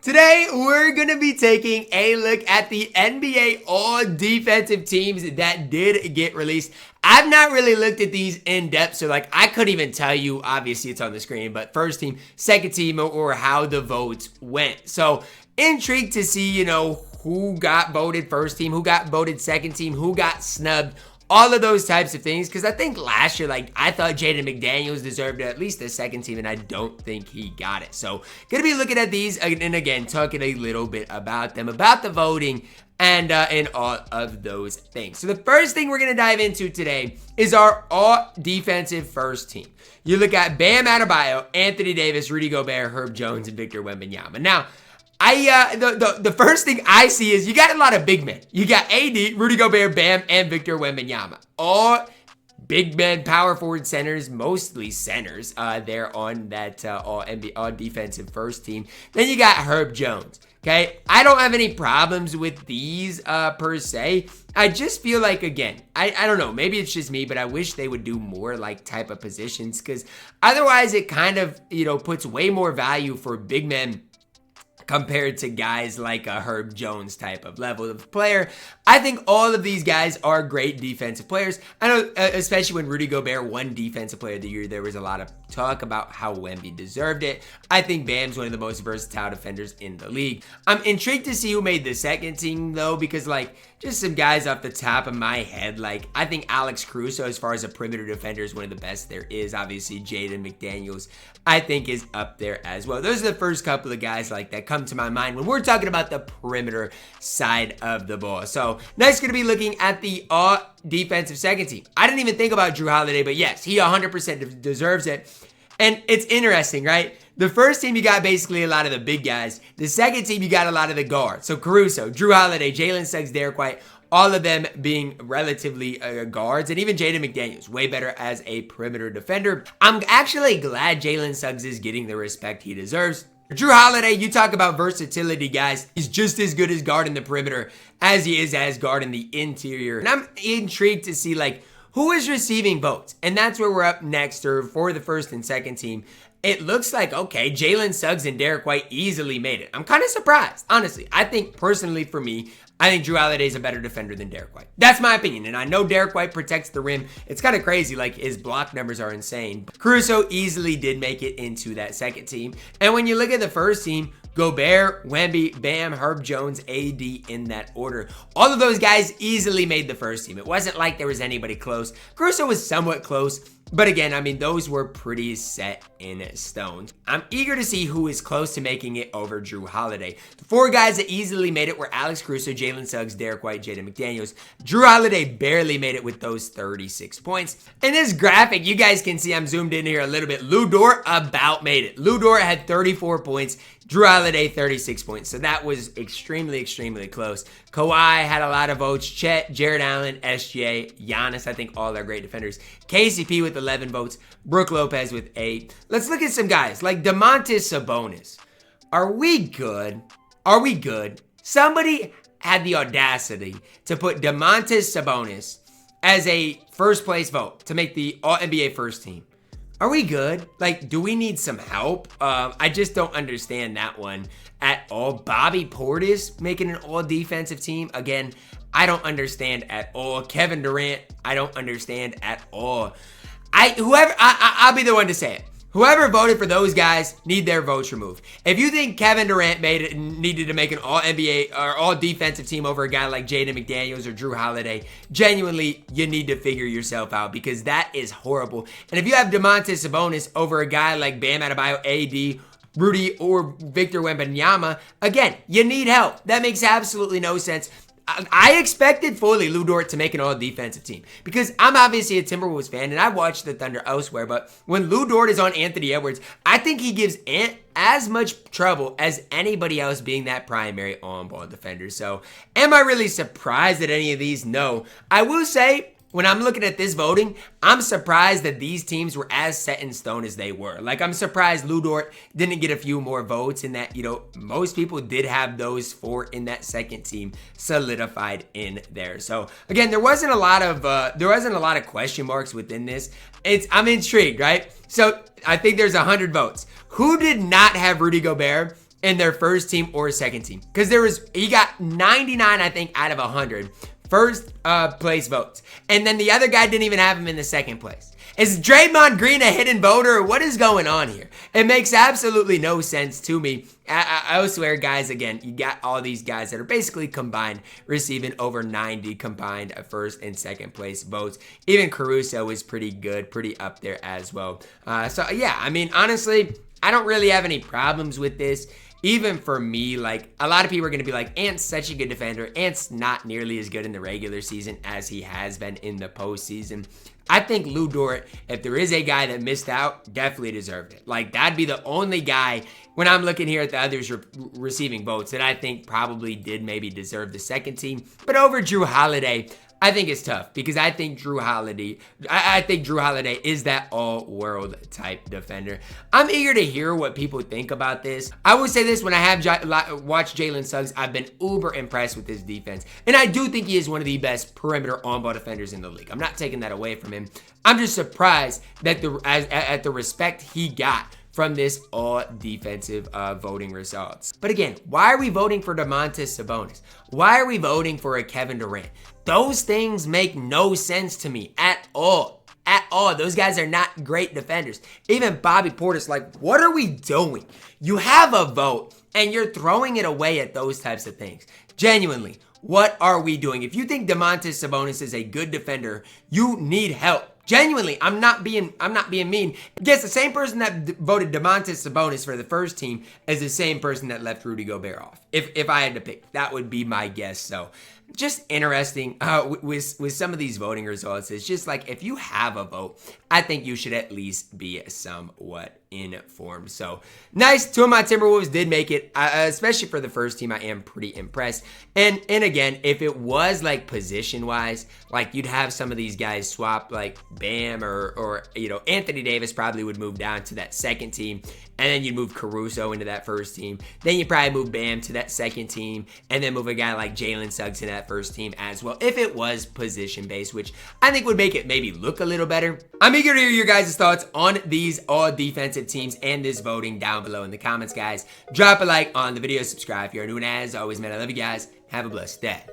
Today, we're going to be taking a look at the NBA all-defensive teams that did get released. I've not really looked at these in depth, so I couldn't even tell you, obviously it's on the screen, but first team, second team, or how the votes went. So, intrigued to see, who got voted first team, who got voted second team, who got snubbed. All of those types of things, because I think last year, I thought Jaden McDaniels deserved at least the second team, and I don't think he got it. So, gonna be looking at these, and again, talking a little bit about them, about the voting, and all of those things. So, the first thing we're gonna dive into today is our all-defensive first team. You look at Bam Adebayo, Anthony Davis, Rudy Gobert, Herb Jones, and Victor Wembanyama. Now, the first thing I see is you got a lot of big men. You got AD, Rudy Gobert, Bam, and Victor Wembanyama. All big men, power forward centers, mostly centers. They're on that all defensive first team. Then you got Herb Jones. Okay, I don't have any problems with these per se. I just feel like, again, I don't know, maybe it's just me, but I wish they would do more type of positions, because otherwise it kind of, puts way more value for big men compared to guys like a Herb Jones type of level of player. I think all of these guys are great defensive players. I know, especially when Rudy Gobert won Defensive Player of the Year, there was a lot of talk about how Wemby deserved it. I think Bam's one of the most versatile defenders in the league. I'm intrigued to see who made the second team, though, because, just some guys off the top of my head, I think Alex Caruso, as far as a perimeter defender, is one of the best there is. Obviously, Jaden McDaniels, I think, is up there as well. Those are the first couple of guys that come to my mind when we're talking about the perimeter side of the ball. So, next, going to be looking at the all-defensive second team. I didn't even think about Jrue Holiday, but yes, he 100% deserves it. And it's interesting, right? The first team, you got basically a lot of the big guys. The second team, you got a lot of the guards. So Caruso, Jrue Holiday, Jalen Suggs, Derek White, all of them being relatively guards. And even Jaden McDaniels, way better as a perimeter defender. I'm actually glad Jalen Suggs is getting the respect he deserves. Jrue Holiday, you talk about versatility, guys. He's just as good as guarding the perimeter as he is as guarding the interior. And I'm intrigued to see, who is receiving votes? And that's where we're up next, or for the first and second team. It looks like, okay, Jalen Suggs and Derek White easily made it. I'm kind of surprised, honestly. I think, personally, for me, I think Jrue Holiday is a better defender than Derek White. That's my opinion, and I know Derek White protects the rim. It's kind of crazy, his block numbers are insane. Caruso easily did make it into that second team. And when you look at the first team, Gobert, Wemby, Bam, Herb Jones, AD in that order. All of those guys easily made the first team. It wasn't like there was anybody close. Caruso was somewhat close, but again, those were pretty set in stone. I'm eager to see who is close to making it over Jrue Holiday. The four guys that easily made it were Alex Caruso, Jalen Suggs, Derek White, Jaden McDaniels. Jrue Holiday barely made it with those 36 points. In this graphic, you guys can see I'm zoomed in here a little bit. Lu Dort about made it. Lu Dort had 34 points. Jrue Holiday, 36 points. So that was extremely, extremely close. Kawhi had a lot of votes. Chet, Jared Allen, SGA, Giannis, I think all are great defenders. KCP with 11 votes. Brook Lopez with 8. Let's look at some guys like Domantas Sabonis. Are we good? Are we good? Somebody had the audacity to put Domantas Sabonis as a first place vote to make the All-NBA first team. Are we good? Do we need some help? I just don't understand that one at all. Bobby Portis making an all-defensive team. Again, I don't understand at all. Kevin Durant, I don't understand at all. I'll be the one to say it. Whoever voted for those guys need their votes removed. If you think Kevin Durant needed to make an all-NBA or all-defensive team over a guy like Jaden McDaniels or Jrue Holiday, genuinely, you need to figure yourself out, because that is horrible. And if you have Domantas Sabonis over a guy like Bam Adebayo, AD, Rudy, or Victor Wembanyama, again, you need help. That makes absolutely no sense. I expected fully Lu Dort to make an all-defensive team, because I'm obviously a Timberwolves fan and I watched the Thunder elsewhere, but when Lu Dort is on Anthony Edwards, I think he gives as much trouble as anybody else being that primary on-ball defender. So, am I really surprised at any of these? No. I will say, when I'm looking at this voting, I'm surprised that these teams were as set in stone as they were. I'm surprised Lu Dort didn't get a few more votes, in that, most people did have those four in that second team solidified in there. So again, there wasn't a lot of question marks within this. I'm intrigued, right? So I think there's 100 votes. Who did not have Rudy Gobert in their first team or second team. Because he got 99, I think, out of 100 first place votes. And then the other guy didn't even have him in the second place. Is Draymond Green a hidden voter? What is going on here? It makes absolutely no sense to me. I swear, guys, again, you got all these guys that are basically combined receiving over 90 combined first and second place votes. Even Caruso is pretty good, pretty up there as well. So, yeah, I mean, honestly, I don't really have any problems with this. Even for me, like, a lot of people are going to be like, Ant's such a good defender. Ant's not nearly as good in the regular season as he has been in the postseason. I think Lu Dort, if there is a guy that missed out, definitely deserved it. Like, that'd be the only guy, when I'm looking here at the others receiving votes, that I think probably did maybe deserve the second team. But over Jrue Holiday, I think it's tough because I think Jrue Holiday is that all-world type defender. I'm eager to hear what people think about this. I will say this, when I have watched Jalen Suggs, I've been uber impressed with his defense. And I do think he is one of the best perimeter on-ball defenders in the league. I'm not taking that away from him. I'm just surprised that at the respect he got from this all defensive voting results. But again, why are we voting for Domantas Sabonis? Why are we voting for a Kevin Durant? Those things make no sense to me at all. At all. Those guys are not great defenders. Even Bobby Portis, like, what are we doing? You have a vote and you're throwing it away at those types of things. Genuinely, what are we doing? If you think Domantas Sabonis is a good defender, you need help. Genuinely, I'm not being mean. Guess the same person that voted Domantas Sabonis for the first team is the same person that left Rudy Gobert off. If I had to pick, that would be my guess. So, just interesting with some of these voting results. It's just like, if you have a vote, I think you should at least be somewhat informed. So, nice. Two of my Timberwolves did make it, especially for the first team. I am pretty impressed. And again, if it was like position-wise, like you'd have some of these guys swap, like Bam or you know, Anthony Davis probably would move down to that second team, and then you'd move Caruso into that first team. Then you probably move Bam to that second team, and then move a guy like Jalen Suggs to that first team as well, if it was position-based, which I think would make it maybe look a little better. I'm eager to hear your guys' thoughts on these all defensive teams and this voting down below in the comments, guys. Drop a like on the video, subscribe if you're new, and as always, man, I love you guys. Have a blessed day.